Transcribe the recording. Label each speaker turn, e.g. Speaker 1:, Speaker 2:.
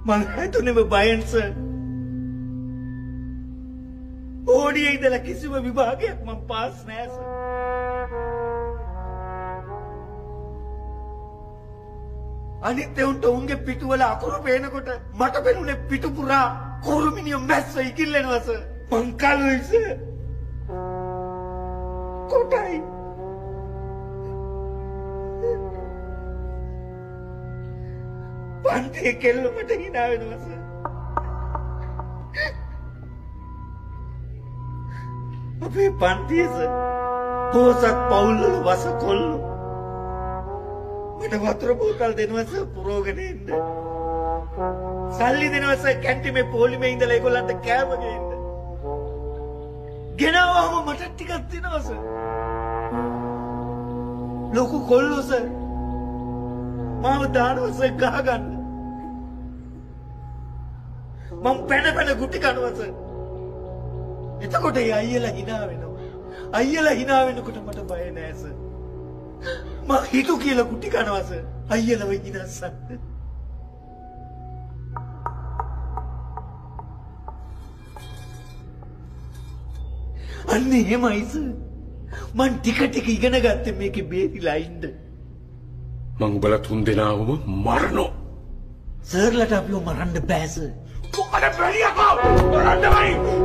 Speaker 1: මං හිතුනේම බයෙන් සර්. ඕඩියේ ඉඳලා කිසිම විභාගයක් මං පාස් නෑ සර්. අනිත් උන්ට උන්ගේ පිටුවල අකුරු පේනකොට මට පෙනුනේ පිටු පුරා කුරුමිනිය මැස්ස ඉකිල්ලෙනවා සර්. මං කලුයි සර්. කොටයි. පන්තියේ කෙල්ලොමට hina වෙනවා සර්. අපේ පන්තියේ සර් පොසත් පවුල්වල වස කොල්ලෝ මට වතුර බෝතල් දෙනවා සර් පුරෝගෙන ඉන්න. සල්ලි දෙනවා සර් කැන්ටිමේ පොලිමේ ඉඳලා ඒගොල්ලන්ට කෑම ගේන්න. ගෙනාවම මට ටිකක් දෙනවා සර්. ලොකු කොල්ලෝ සර් මාව දානවා සර් ගහ ගන්න. මම පැන ගුටි කනවා සර්. එතකොට ඒ අයියලා hina වෙනවා. අයියලා hina වෙනකොට මට බය නෑ සර්. මං හිතු කියලා ගුටි කනවා සර්. අයියලා වෙයි ඉනස්සන්න. අන්න එහෙමයි සර්. මං ටික ඉගෙන ගත්තේ මේකේ බේරිලා ඉන්න.
Speaker 2: මං උඹලා තුන් දෙනාවම මරනවා.
Speaker 1: සර්ලට අපිව මරන්න බෑ සර්.
Speaker 2: මොකද බැලියකෝ මරන්න බයි.